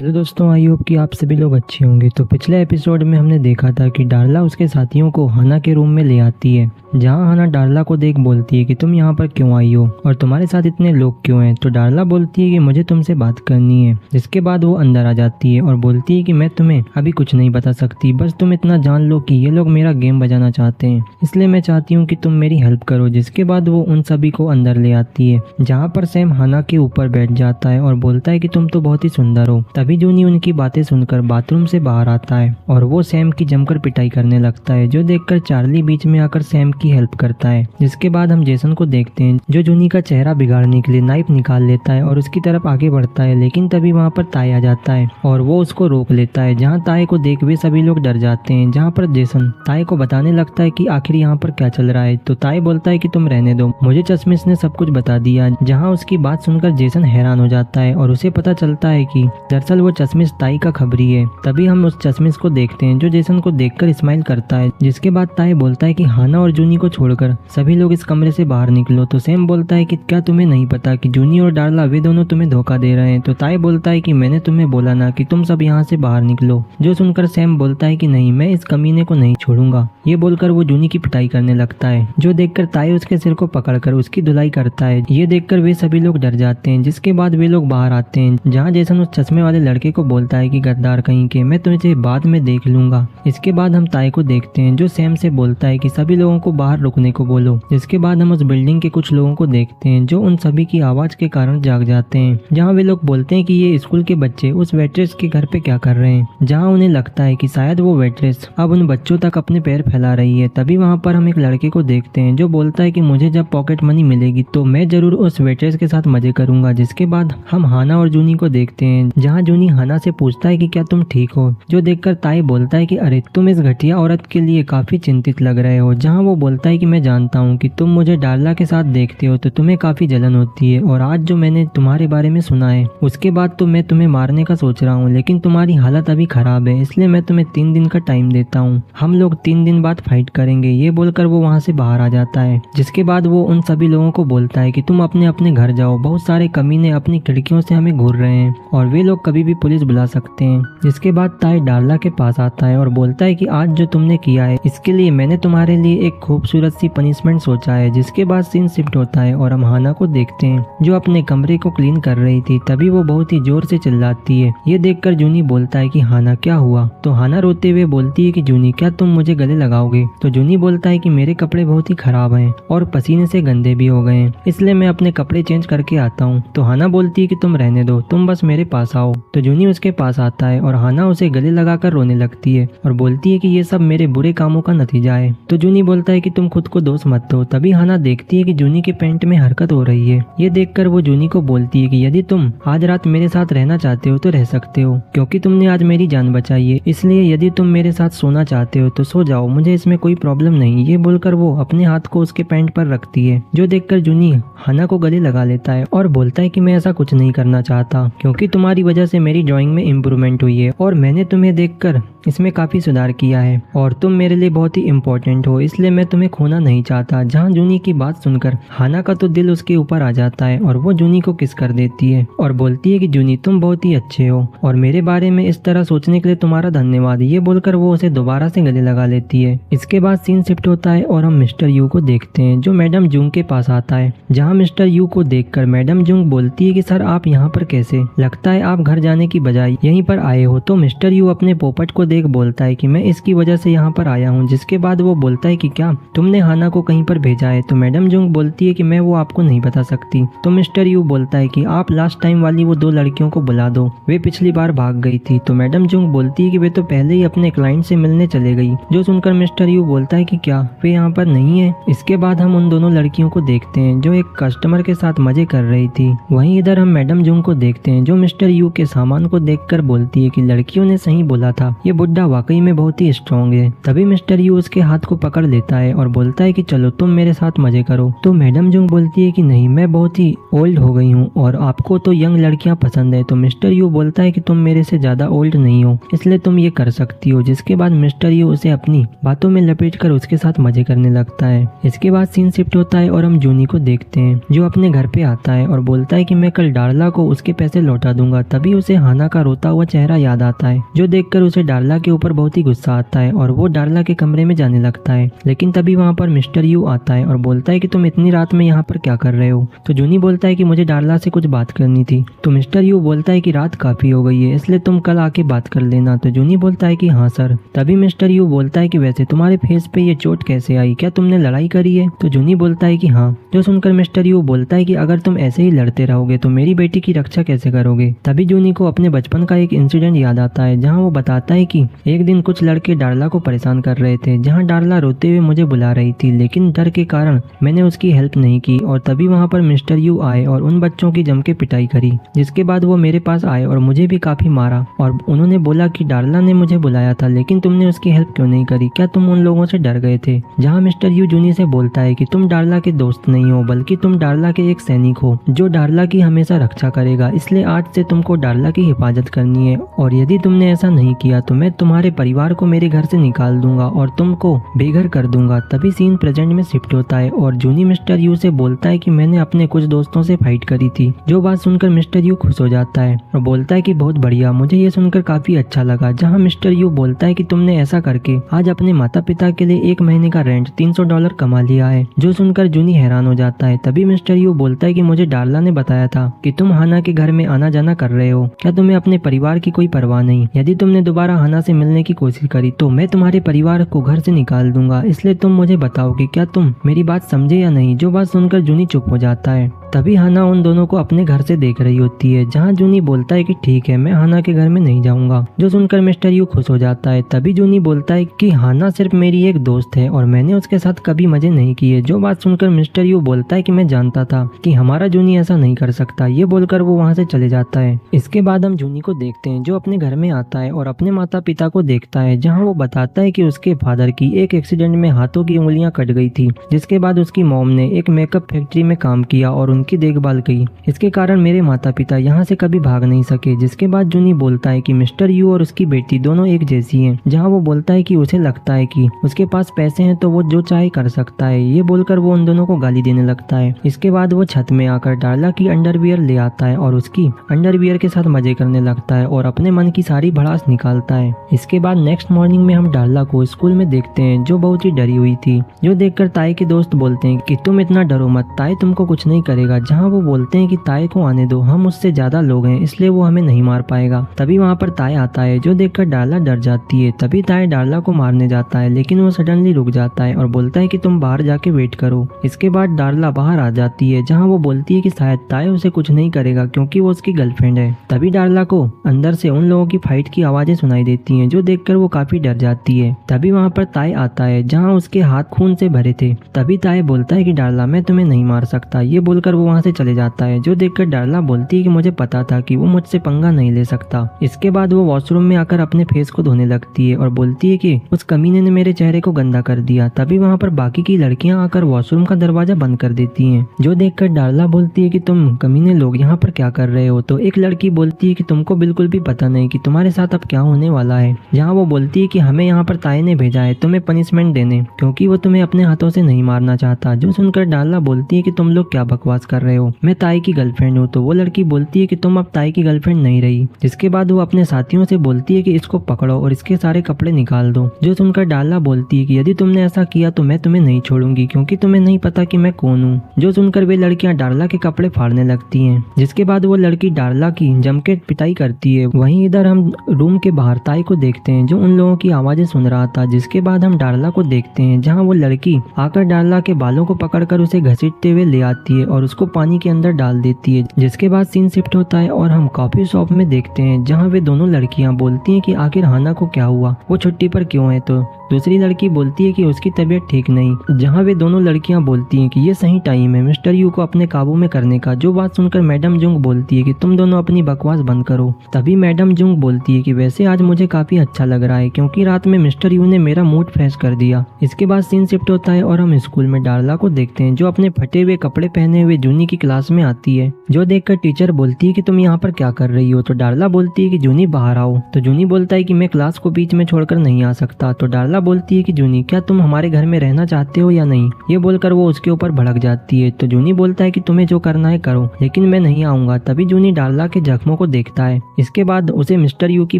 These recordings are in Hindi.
हेलो दोस्तों, आई होप कि आप सभी लोग अच्छे होंगे। तो पिछले एपिसोड में हमने देखा था कि डार्ला उसके साथियों को हाना के रूम में ले आती है, जहां हाना डार्ला को देख बोलती है कि तुम यहाँ पर क्यों आई हो और तुम्हारे साथ इतने लोग क्यों हैं। तो डार्ला बोलती है कि मुझे तुमसे बात करनी है, जिसके बाद वो अंदर आ जाती है और बोलती है कि मैं तुम्हें अभी कुछ नहीं बता सकती, बस तुम इतना जान लो कि ये लोग मेरा गेम बजाना चाहते हैं, इसलिए मैं चाहती हूँ कि तुम मेरी हेल्प करो। जिसके बाद वो उन सभी को अंदर ले आती है, जहाँ पर सैम हाना के ऊपर बैठ जाता है और बोलता है कि तुम तो बहुत ही सुंदर हो। तभी जूनी उनकी बातें सुनकर बाथरूम से बाहर आता है और वो सैम की जमकर पिटाई करने लगता है, जो देखकर चार्ली बीच में आकर सैम की हेल्प करता है। जिसके बाद हम जेसन को देखते हैं, जो जूनी का चेहरा बिगाड़ने के लिए नाइफ निकाल लेता है और उसकी तरफ आगे बढ़ता है, लेकिन तभी वहाँ पर ताई आ जाता है और वो उसको रोक लेता है। जहाँ ताई को देख वे सभी लोग डर जाते हैं, जहाँ पर जेसन ताई को बताने लगता है कि आखिर यहाँ पर क्या चल रहा है। तो ताई बोलता है कि तुम रहने दो, मुझे चश्मिश ने सब कुछ बता दिया। जहाँ उसकी बात सुनकर जेसन हैरान हो जाता है और उसे पता चलता है कि दरअसल वो चश्मिश ताई का खबरी है। तभी हम उस चश्मिश को देखते हैं, जो जेसन को देखकर स्माइल करता है। जिसके बाद ताई बोलता है कि हाना और जूनी को छोड़कर सभी लोग इस कमरे से बाहर निकलो। तो सैम बोलता है कि क्या तुम्हें नहीं पता कि जूनी और डार्ला वे दोनों तुम्हें धोखा दे रहे हैं। तो ताई बोलता है कि मैंने तुम्हें बोला ना कि तुम सब यहाँ से बाहर निकलो। जो सुनकर सैम बोलता है कि नहीं, मैं इस कमीने को नहीं छोड़ूंगा। ये बोलकर वो जूनी की पिटाई करने लगता है, जो देखकर ताई उसके सिर को पकड़कर उसकी धुलाई करता है। ये देखकर वे सभी लोग डर जाते हैं। जिसके बाद वे लोग बाहर आते हैं, जहाँ जेसन उस चश्मे वाले लड़के को बोलता है कि गद्दार कहीं के, मैं तुझे बाद में देख लूंगा। इसके बाद हम ताई को देखते हैं, जो सैम से बोलता है कि सभी लोगों को बाहर रुकने को बोलो। जिसके बाद हम उस बिल्डिंग के कुछ लोगों को देखते हैं, जो उन सभी की आवाज के कारण जाग जाते हैं। जहाँ वे लोग बोलते हैं कि ये स्कूल के बच्चे उस वेट्रेस के घर पे क्या कर रहे हैं, जहाँ उन्हें लगता है कि शायद वो वेट्रेस अब उन बच्चों तक अपने पैर फैला रही है। तभी वहाँ पर हम एक लड़के को देखते हैं, जो बोलता है कि मुझे जब पॉकेट मनी मिलेगी तो मैं जरूर उस वेट्रेस के साथ मजे करूंगा। जिसके बाद हम हाना और जूनी को देखते हैं, जहाँ जूनी हाना से पूछता है कि क्या तुम ठीक हो। जो देखकर ताई बोलता है कि अरे तुम इस घटिया औरत के लिए काफी चिंतित लग रहे हो। जहाँ वो बोलता है कि मैं जानता हूँ कि तुम मुझे डार्ला के साथ देखते हो तो तुम्हें काफी जलन होती है, और आज जो मैंने तुम्हारे बारे में सुना है उसके बाद तो मैं तुम्हें मारने का सोच रहा हूँ, लेकिन तुम्हारी हालत अभी खराब है, इसलिए मैं तुम्हें 3 दिन का टाइम देता हूँ। हम लोग 3 दिन बाद फाइट करेंगे। ये बोलकर वो वहाँ से बाहर आ जाता है। जिसके बाद वो उन सभी लोगों को बोलता है कि तुम अपने अपने घर जाओ, बहुत सारे कमीने अपनी खिड़कियों से हमें घूर रहे हैं और वे लोग कभी भी पुलिस बुला सकते हैं। जिसके बाद ताई डार्ला के पास आता है और बोलता है कि आज जो तुमने किया है इसके लिए मैंने तुम्हारे लिए एक खूबसूरत सी पनिशमेंट सोचा है। जिसके बाद सीन शिफ्ट होता है और हम हाना को देखते हैं, जो अपने कमरे को क्लीन कर रही थी। तभी वो बहुत ही जोर से चिल्लाती है। ये देखकर जूनी बोलता है कि हाना क्या हुआ। तो हाना रोते हुए बोलती है कि जूनी, क्या तुम मुझे गले लगाओगे। तो जूनी बोलता है कि मेरे कपड़े बहुत ही खराब हैं और पसीने से गंदे भी हो गए हैं, इसलिए मैं अपने कपड़े चेंज करके आता हूँ। तो हाना बोलती है कि तुम रहने दो, तुम बस मेरे पास आओ। तो जूनी उसके पास आता है और हाना उसे गले लगाकर रोने लगती है और बोलती है कि ये सब मेरे बुरे कामों का नतीजा है। तो जूनी बोलता है कि तुम खुद को दोष मत दो। तभी हाना देखती है कि जूनी के पैंट में हरकत हो रही है। ये देखकर वो जूनी को बोलती है कि यदि तुम आज रात मेरे साथ रहना चाहते हो तो रह सकते हो, क्योंकि तुमने आज मेरी जान बचाई है, इसलिए यदि तुम मेरे साथ सोना चाहते हो तो सो जाओ, मुझे इसमें कोई प्रॉब्लम नहीं। ये बोलकर वो अपने हाथ को उसके पैंट पर रखती है, जो देखकर जूनी हाना को गले लगा लेता है और बोलता है कि मैं ऐसा कुछ नहीं करना चाहता, क्योंकि तुम्हारी वजह से मेरी ड्राइंग में इम्प्रूवमेंट हुई है और मैंने तुम्हें देखकर इसमें काफी सुधार किया है और तुम मेरे लिए बहुत ही इम्पोर्टेंट हो, इसलिए मैं तुम्हें खोना नहीं चाहता। जहाँ जूनी की बात सुनकर हाना का तो दिल उसके ऊपर आ जाता है और वो जूनी को किस कर देती है और बोलती है कि जूनी, तुम बहुत ही अच्छे हो और मेरे बारे में इस तरह सोचने के लिए तुम्हारा धन्यवाद। ये बोलकर वो उसे दोबारा से गले लगा लेती है। इसके बाद सीन शिफ्ट होता है और हम मिस्टर यू को देखते हैं, जो मैडम जुंग के पास आता है। जहाँ मिस्टर यू को देखकर मैडम जुंग बोलती है कि सर आप यहाँ पर कैसे, लगता है आप घर जाने की बजाय यहीं पर आए हो। तो मिस्टर यू अपने पोपट को देख बोलता है कि मैं इसकी वजह से यहाँ पर आया हूँ। जिसके बाद वो बोलता है कि क्या तुमने हाना को कहीं पर भेजा है। तो मैडम जुंग बोलती है कि मैं वो आपको नहीं बता सकती। तो मिस्टर यू बोलता है कि आप लास्ट टाइम वाली वो 2 लड़कियों को बुला दो, वे पिछली बार भाग गई थी। तो मैडम जुंग बोलती है कि वे तो पहले ही अपने क्लाइंट से मिलने चले गई। जो सुनकर मिस्टर यू बोलता है कि क्या वे यहाँ पर नहीं है। इसके बाद हम उन दोनों लड़कियों को देखते हैं, जो एक कस्टमर के साथ मजे कर रही थी। वहीं इधर हम मैडम जुंग को देखते हैं, जो मिस्टर यू के सामान को देखकर बोलती है कि लड़कियों ने सही बोला था, ये बुड्ढा वाकई में बहुत ही स्ट्रॉन्ग है। तभी मिस्टर यू उसके हाथ को पकड़ लेता है और बोलता है कि चलो तुम मेरे साथ मजे करो। तो मैडम जुंग बोलती है कि नहीं, मैं बहुत ही ओल्ड हो गई हूँ और आपको तो यंग लड़कियां पसंद है। तो मिस्टर यू बोलता है कि तुम मेरे से ज्यादा ओल्ड नहीं हो, इसलिए तुम ये कर सकती हो। जिसके बाद मिस्टर यू उसे अपनी बातों में लपेट कर उसके साथ मजे करने लगता है। इसके बाद सीन शिफ्ट होता है और हम जूनी को देखते हैं, जो अपने घर पे आता है और बोलता है कि मैं कल डार्ला को उसके पैसे लौटा दूंगा। तभी उसे उसे हाना का रोता हुआ चेहरा याद आता है, जो देखकर उसे डार्ला के ऊपर बहुत ही गुस्सा आता है और वो डार्ला के कमरे में जाने लगता है। लेकिन तभी वहाँ पर मिस्टर यू आता है और बोलता है कि तुम इतनी रात में यहाँ पर क्या कर रहे हो। तो जूनी बोलता है कि मुझे डार्ला से कुछ बात करनी थी। तो मिस्टर यू बोलता है कि रात काफी हो गई है, इसलिए तुम कल आके बात कर लेना। तो जूनी बोलता है कि हाँ सर। तभी मिस्टर यू बोलता है कि वैसे तुम्हारे फेस पे ये चोट कैसे आई, क्या तुमने लड़ाई करी है। तो जूनी बोलता है कि हाँ। जो सुनकर मिस्टर यू बोलता है कि अगर तुम ऐसे ही लड़ते रहोगे तो मेरी बेटी की रक्षा कैसे करोगे। तभी जूनी को अपने बचपन का एक इंसिडेंट याद आता है, जहाँ वो बताता है कि एक दिन कुछ लड़के डार्ला को परेशान कर रहे थे, जहाँ डार्ला रोते हुए मुझे बुला रही थी, लेकिन डर के कारण मैंने उसकी हेल्प नहीं की। और तभी वहाँ पर मिस्टर यू आए और उन बच्चों की जम के पिटाई करी, जिसके बाद वो मेरे पास आए और मुझे भी काफी मारा। और उन्होंने बोला कि डार्ला ने मुझे बुलाया था, लेकिन तुमने उसकी हेल्प क्यों नहीं करी, क्या तुम उन लोगों से डर गए थे। जहाँ मिस्टर यू जूनी से बोलता है कि तुम डार्ला के दोस्त नहीं हो, बल्कि तुम डार्ला के एक सैनिक हो जो डार्ला की हमेशा रक्षा करेगा, इसलिए आज से तुमको डार्ला की हिफाजत करनी है। और यदि तुमने ऐसा नहीं किया तो मैं तुम्हारे परिवार को मेरे घर से निकाल दूंगा और तुमको बेघर कर दूंगा। तभी सीन प्रेजेंट में शिफ्ट होता है और जूनी मिस्टर यू से बोलता है कि मैंने अपने कुछ दोस्तों से फाइट करी थी। जो बात सुनकर मिस्टर यू खुश हो जाता है और बोलता है कि बहुत बढ़िया, मुझे ये सुनकर काफी अच्छा लगा। जहाँ मिस्टर यू बोलता है कि तुमने ऐसा करके आज अपने माता पिता के लिए एक महीने का रेंट $300 कमा लिया है। जो सुनकर जूनी हैरान हो जाता है। तभी मिस्टर यू बोलता है कि मुझे डार्ला ने बताया था कि तुम हाना के घर में आना जाना कर रहे हो, क्या तुम्हें अपने परिवार की कोई परवाह नहीं। यदि तुमने दोबारा हाना से मिलने की कोशिश करी तो मैं तुम्हारे परिवार को घर से निकाल दूंगा, इसलिए तुम मुझे बताओ कि क्या तुम मेरी बात समझे या नहीं। जो बात सुनकर जूनी चुप हो जाता है। तभी हाना उन दोनों को अपने घर से देख रही होती है, जहाँ जूनी बोलता है कि ठीक है, मैं हाना के घर में नहीं जाऊंगा। जो सुनकर मिस्टर यू खुश हो जाता है। तभी जूनी बोलता है कि हाना सिर्फ मेरी एक दोस्त है और मैंने उसके साथ कभी मजे नहीं किए। जो बात सुनकर मिस्टर यू बोलता है कि मैं जानता था कि हमारा जूनी ऐसा नहीं कर सकता। ये बोलकर वो वहाँ से चले जाता है। इसके बाद हम जूनी को देखते हैं, जो अपने घर में आता है और अपने माता पिता को देखता है, जहाँ वो बताता है कि उसके फादर की एक एक्सीडेंट में हाथों की उंगलियां कट गई थी, जिसके बाद उसकी मॉम ने एक मेकअप फैक्ट्री में काम किया और उनकी देखभाल की। इसके कारण मेरे माता पिता यहाँ से कभी भाग नहीं सके। जिसके बाद जूनी बोलता है कि मिस्टर यू और उसकी बेटी दोनों एक जैसी हैं। जहाँ वो बोलता है कि उसे लगता है कि उसके पास पैसे हैं तो वो जो चाहे कर सकता है। ये बोलकर वो उन दोनों को गाली देने लगता है। इसके बाद वो छत में आकर डार्ला की अंडरवियर ले आता है और उसकी अंडरवियर के साथ मजे करने लगता है और अपने मन की सारी भड़ास निकालता है। इसके बाद नेक्स्ट मॉर्निंग में हम डार्ला को स्कूल में देखते हैं, जो बहुत ही डरी हुई थी। जो देखकर ताई के दोस्त बोलते हैं कि तुम इतना डरो मत, ताई तुमको कुछ नहीं करेगा। जहाँ वो बोलते हैं कि ताई को आने दो, हम उससे ज्यादा लोग हैं, इसलिए वो हमें नहीं मार पाएगा। तभी वहाँ पर ताई आता है, जो देखकर डार्ला डर जाती है। तभी ताई डार्ला को मारने जाता है, लेकिन वो सडनली रुक जाता है और बोलता है कि तुम बाहर जाके वेट करो। इसके बाद डार्ला बाहर आ जाती है, जहाँ वो बोलती है कि शायद ताई उसे कुछ नहीं करेगा क्योंकि वो उसकी गर्लफ्रेंड है। तभी डार्ला को अंदर से उन लोगों की फाइट की आवाजें सुनाई देती हैं, जो देखकर वो काफी डर जाती है। तभी वहाँ पर ताई आता है, जहाँ उसके हाथ खून से भरे थे। तभी ताई बोलता है कि डार्ला मैं तुम्हें नहीं मार सकता। ये बोलकर वो वहाँ से चले जाता है। जो देखकर डार्ला बोलती है कि मुझे पता था कि वो मुझसे पंगा नहीं ले सकता। इसके बाद वो वॉशरूम में आकर अपने फेस को धोने लगती है और बोलती है कि उस कमीने ने मेरे चेहरे को गंदा कर दिया। तभी वहाँ पर बाकी की लड़कियां आकर वॉशरूम का दरवाजा बंद कर देती हैं। जो देखकर डार्ला बोलती है कि तुम कमीने लोग यहाँ पर क्या कर रहे हो। तो एक लड़की बोलती है कि तुमको बिल्कुल भी पता नहीं कि तुम्हारे साथ अब क्या होने वाला है। जहाँ वो बोलती है कि हमें यहाँ पर ताई ने भेजा है तुम्हें पनिशमेंट देने, क्योंकि वो तुम्हें अपने हाथों से नहीं मारना चाहता। जो सुनकर डार्ला बोलती है कि तुम लोग क्या बकवास कर रहे हो, मैं ताई की गर्लफ्रेंड हूँ। तो वो लड़की बोलती है कि तुम अब ताई की गर्लफ्रेंड नहीं रही। जिसके बाद वो अपने साथियों से बोलती है कि इसको पकड़ो और इसके सारे कपड़े निकाल दो। जो सुनकर डार्ला बोलती है कि यदि तुमने ऐसा किया तो मैं तुम्हें नहीं छोड़ूंगी, क्योंकि तुम्हें नहीं पता कि मैं कौन हूँ। जो सुनकर वे लड़कियां डार्ला के कपड़े फाड़ने लगती हैं। जिसके बाद वो लड़की डार्ला की जम के पिटाई करती है। वहीं इधर हम रूम के बाहर ताई को देखते हैं, जो उन लोगों की आवाजें सुन रहा था। जिसके बाद हम डार्ला को देखते हैं, जहाँ वो लड़की आकर डार्ला के बालों को पकड़कर उसे घसीटते हुए ले आती है और उसको पानी के अंदर डाल देती है। जिसके बाद सीन शिफ्ट होता है और हम कॉफी शॉप में देखते हैं, जहाँ वे दोनों लड़कियां बोलती हैं कि आखिर हाना को क्या हुआ, वो छुट्टी पर क्यों है। तो दूसरी लड़की बोलती है कि उसकी तबीयत ठीक नहीं। जहाँ वे दोनों लड़कियां बोलती हैं कि ये सही टाइम है मिस्टर यू को अपने काबू में करने का। जो बात सुनकर मैडम जुंग बोलती है कि तुम दोनों अपनी बकवास बंद करो। तभी मैडम जुंग बोलती है कि वैसे आज मुझे काफी अच्छा लग रहा है, क्योंकि रात में मिस्टर यू ने मेरा मूड फ्रेश कर दिया। इसके बाद सीन शिफ्ट होता है और हम स्कूल में डार्ला को देखते हैं, जो अपने फटे हुए कपड़े पहने हुए जूनी की क्लास में आती है, जो देखकर टीचर बोलती है कि तुम यहाँ पर क्या कर रही हो। तो डार्ला बोलती है कि जूनी बाहर आओ। तो जूनी बोलता है कि मैं क्लास को बीच में छोड़कर नहीं आ सकता। तो डार्ला बोलती है कि जूनी क्या तुम हमारे घर में रहना चाहते हो या नहीं। ये बोलकर वो उसके ऊपर भड़क जाती है। तो जूनी बोलता है कि तुम्हें जो करना है करो, लेकिन मैं नहीं आऊंगा। तभी जूनी डार्ला के जख्मों को देखता है। इसके बाद उसे मिस्टर यू की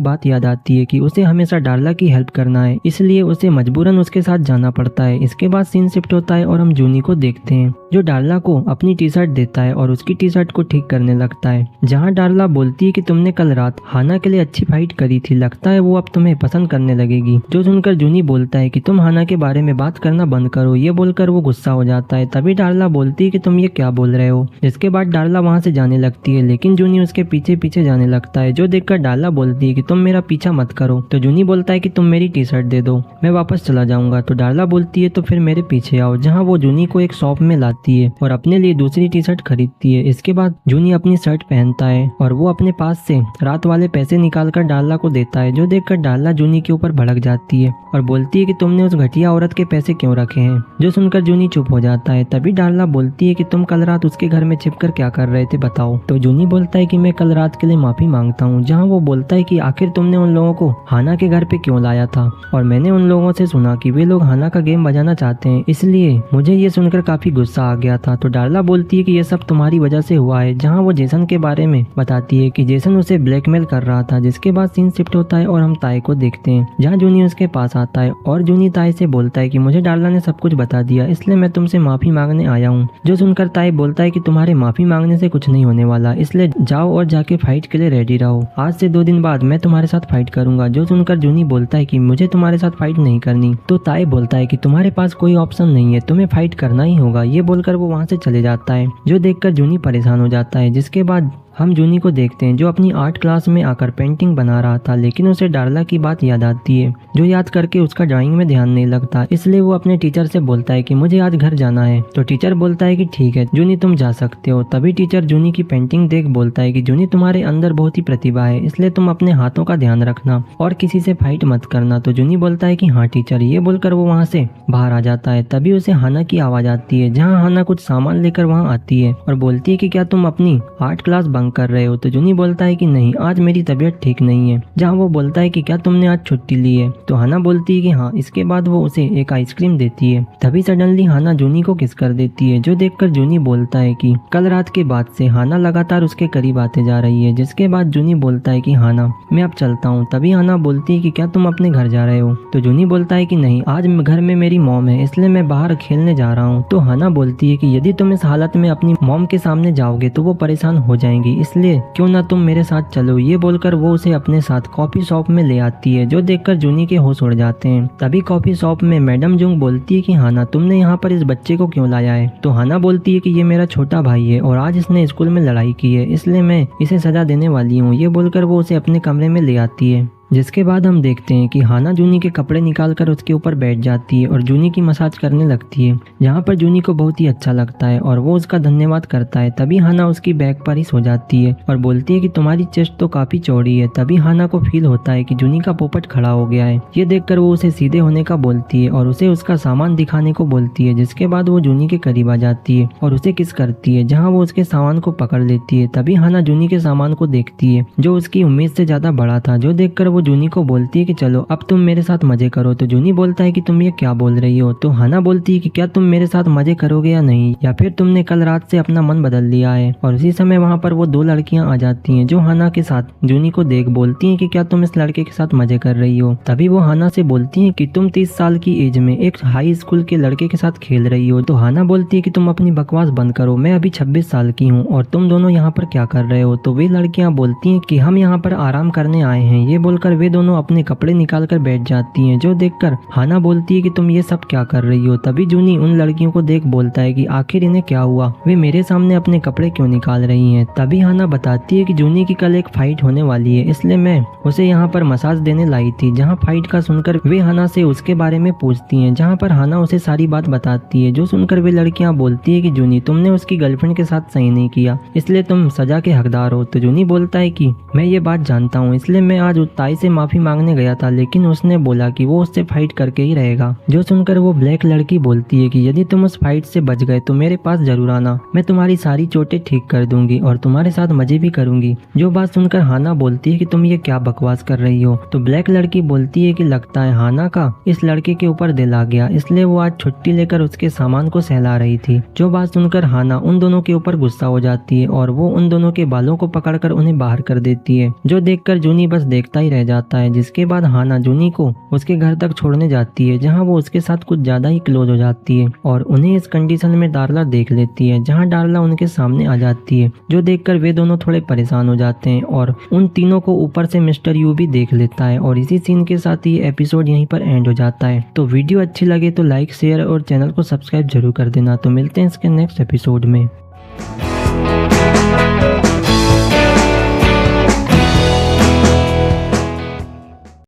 बात याद आती है कि उसे हमेशा डार्ला की हेल्प करना है, इसलिए उसे मजबूरन उसके साथ जाना पड़ता है। इसके बाद सीन शिफ्ट होता है और हम जूनी को देखते हैं, जो डार्ला को अपनी टी शर्ट देता है और उसकी टी शर्ट को ठीक करने लगता है। जहाँ डार्ला बोलती है कि तुमने कल रात हाना के लिए अच्छी फाइट करी थी, लगता है वो अब तुम्हें पसंद करने लगेगी। जो सुनकर जूनी बोलता है कि तुम हाना के बारे में बात करना बंद करो। ये बोलकर वो गुस्सा हो जाता है। तभी डार्ला बोलती है कि तुम ये क्या बोल रहे हो। जिसके बाद डार्ला वहाँ से जाने लगती है, लेकिन जूनी उसके पीछे पीछे जाने लगता है। जो देखकर डार्ला बोलती है कि तुम मेरा पीछा मत करो। तो जूनी बोलता है कि तुम मेरी टी शर्ट दे दो, मैं वापस चला जाऊंगा। तो डार्ला बोलती है तो फिर मेरे पीछे आओ। जहाँ वो जूनी को एक शॉप में लाती है और अपने लिए दूसरी टी शर्ट खरीदती है। इसके बाद जूनी अपनी शर्ट पहनता है और वो अपने पास से रात वाले पैसे निकालकर डार्ला को देता है। जो देखकर डार्ला जूनी के ऊपर भड़क जाती है और बोलती है कि तुमने उस घटिया औरत के पैसे क्यों रखे हैं। जो सुनकर जूनी चुप हो जाता है। तभी डार्ला बोलती है कि तुम कल रात उसके घर में छिपकर क्या कर रहे थे बताओ। तो जूनी बोलता है कि मैं कल रात के लिए माफी मांगता हूँ। जहाँ वो बोलता है कि आखिर तुमने उन लोगों को हाना के घर पे क्यों लाया था, और मैंने उन लोगों से सुना कि वे लोग हाना का गेम बजाना चाहते हैं, इसलिए मुझे ये सुनकर काफी गुस्सा आ गया था। तो डार्ला बोलती है कि ये सब तुम्हारी वजह से हुआ है। जहाँ वो जेसन के बारे में बताती है कि जेसन उसे ब्लैकमेल कर रहा था। जिसके बाद सीन शिफ्ट होता है और हम ताई को देखते हैं, जहाँ जूनी उसके पास आता है और जूनी ताई से बोलता है कि मुझे डार्ला ने सब कुछ बता दिया, इसलिए मैं तुमसे माफी मांगने आया हूँ। जो सुनकर ताई बोलता है कि तुम्हारे माफी मांगने से कुछ नहीं होने वाला, इसलिए जाओ और जाके फाइट के लिए रेडी रहो। आज से 2 दिन बाद मैं तुम्हारे साथ फाइट करूंगा। जो सुनकर जूनी बोलता है कि मुझे तुम्हारे साथ फाइट नहीं करनी। तो ताई बोलता है कि तुम्हारे पास कोई ऑप्शन नहीं है, तुम्हें फाइट करना ही होगा। ये बोलकर वो वहाँ से चले जाता है। जो देखकर जूनी परेशान हो जाता है। जिसके बाद हम जूनी को देखते हैं, जो अपनी आर्ट क्लास में आकर पेंटिंग बना रहा था, लेकिन उसे डार्ला की बात याद आती है, जो याद करके उसका ड्राइंग में ध्यान नहीं लगता। इसलिए वो अपने टीचर से बोलता है कि मुझे आज घर जाना है। तो टीचर बोलता है कि ठीक है जूनी, तुम जा सकते हो। तभी टीचर जूनी की पेंटिंग देख बोलता है कि जूनी, तुम्हारे अंदर बहुत ही प्रतिभा है, इसलिए तुम अपने हाथों का ध्यान रखना और किसी से फाइट मत करना। तो जूनी बोलता है कि हाँ टीचर। ये बोलकर वो वहाँ से बाहर आ जाता है। तभी उसे हाना की आवाज आती है, जहाँ हाना कुछ सामान लेकर वहाँ आती है और बोलती है कि क्या तुम अपनी आर्ट क्लास बंक कर रहे हो। तो जूनी बोलता है कि नहीं, आज मेरी तबीयत ठीक नहीं है। जहाँ वो बोलता है कि क्या तुमने आज छुट्टी ली है। तो हाना बोलती है कि हाँ। इसके बाद वो उसे एक आइसक्रीम देती है। तभी सडनली हाना जूनी को किस कर देती है। जो देखकर जूनी बोलता है कि कल रात के बाद से हाना लगातार उसके करीब आते जा रही है। जिसके बाद जूनी बोलता है कि हाना, मैं अब चलता हूँ। तभी हाना बोलती है कि क्या तुम अपने घर जा रहे हो। तो जूनी बोलता है कि नहीं, आज घर में मेरी मॉम है, इसलिए मैं बाहर खेलने जा रहा हूँ। तो हाना बोलती है कि यदि तुम इस हालत में अपनी मॉम के सामने जाओगे तो वो परेशान हो जाएंगी, इसलिए क्यों ना तुम मेरे साथ चलो। ये बोलकर वो उसे अपने साथ कॉफी शॉप में ले आती है। जो देखकर जूनी के होश उड़ जाते हैं। तभी कॉफी शॉप में मैडम जुंग बोलती है कि हाना, तुमने यहाँ पर इस बच्चे को क्यों लाया है। तो हाना बोलती है कि ये मेरा छोटा भाई है और आज इसने स्कूल में लड़ाई की है, इसलिए मैं इसे सजा देने वाली हूँ। ये बोलकर वो उसे अपने कमरे में ले आती है। जिसके बाद हम देखते हैं कि हाना जूनी के कपड़े निकालकर उसके ऊपर बैठ जाती है और जूनी की मसाज करने लगती है, जहाँ पर जूनी को बहुत ही अच्छा लगता है और वो उसका धन्यवाद करता है। तभी हाना उसकी बैक पर ही सो जाती है और बोलती है कि तुम्हारी चेस्ट तो काफी चौड़ी है। तभी हाना को फील होता है कि जूनी का पोपट खड़ा हो गया है। ये देखकर वो उसे सीधे होने का बोलती है और उसे उसका सामान दिखाने को बोलती है। जिसके बाद वो जूनी के करीब आ जाती है और उसे किस करती है, जहाँ वो उसके सामान को पकड़ लेती है। तभी हाना जूनी के सामान को देखती है, जो उसकी उम्मीद से ज्यादा बड़ा था। जो देखकर वो जूनी को बोलती है कि चलो अब तुम मेरे साथ मजे करो। तो जूनी बोलता है कि तुम ये क्या बोल रही हो। तो हाना बोलती है कि क्या तुम मेरे साथ मजे करोगे या नहीं, या फिर तुमने कल रात से अपना मन बदल लिया है। और उसी समय वहाँ पर वो 2 लड़कियां आ जाती हैं, जो हाना के साथ जूनी को देख बोलती हैं कि क्या तुम इस लड़के के साथ मजे कर रही हो। तभी वो हाना से बोलती हैं कि तुम 30 साल की एज में एक हाई स्कूल के लड़के के साथ खेल रही हो। तो हाना बोलती है कि तुम अपनी बकवास बंद करो, मैं अभी 26 साल की हूँ और तुम दोनों यहाँ पर क्या कर रहे हो। तो वे लड़कियां बोलती हैं कि हम यहाँ पर आराम करने आए हैं। ये बोलकर वे दोनों अपने कपड़े निकाल कर बैठ जाती हैं। जो देखकर हाना बोलती है कि तुम ये सब क्या कर रही हो। तभी जूनी उन लड़कियों को देख बोलता है कि आखिर इन्हें क्या हुआ, वे मेरे सामने अपने कपड़े क्यों निकाल रही हैं। तभी हाना बताती है कि जूनी की कल एक फाइट होने वाली है, इसलिए मैं उसे यहाँ पर मसाज देने लाई थी। जहाँ फाइट का सुनकर वे हाना से उसके बारे में पूछती हैं, जहाँ पर हाना उसे सारी बात बताती है। जो सुनकर वे लड़कियाँ बोलती है कि जूनी, तुमने उसकी गर्लफ्रेंड के साथ सही नहीं किया, इसलिए तुम सजा के हकदार हो। तो जूनी बोलता है कि मैं ये बात जानता हूँ, इसलिए मैं आज ताई से माफी मांगने गया था, लेकिन उसने बोला कि वो उससे फाइट करके ही रहेगा। जो सुनकर वो ब्लैक लड़की बोलती है कि यदि तुम उस फाइट से बच गए तो मेरे पास जरूर आना, मैं तुम्हारी सारी चोटें ठीक कर दूंगी और तुम्हारे साथ मजे भी करूंगी। जो बात सुनकर हाना बोलती है कि तुम ये क्या बकवास कर रही हो। तो ब्लैक लड़की बोलती है कि लगता है हाना का इस लड़के के ऊपर दिल आ गया, इसलिए वो आज छुट्टी लेकर उसके सामान को सहला रही थी। जो बात सुनकर हाना उन दोनों के ऊपर गुस्सा हो जाती है और वो उन दोनों के बालों को पकड़कर उन्हें बाहर कर देती है। जो देखकर जूनी बस देखता ही रह जाता है। जिसके बाद हाना जूनी को उसके घर तक छोड़ने जाती है, जहाँ वो उसके साथ कुछ ज्यादा ही क्लोज हो जाती है और उन्हें इस कंडीशन में डार्ला देख लेती है, जहाँ डार्ला उनके सामने आ जाती है। जो देखकर वे दोनों थोड़े परेशान हो जाते हैं और उन तीनों को ऊपर से मिस्टर यू भी देख लेता है। और इसी सीन के साथ ये एपिसोड यहीं पर एंड हो जाता है। तो वीडियो अच्छी लगे तो लाइक, शेयर और चैनल को सब्सक्राइब जरूर कर देना। तो मिलते हैं इसके नेक्स्ट एपिसोड में।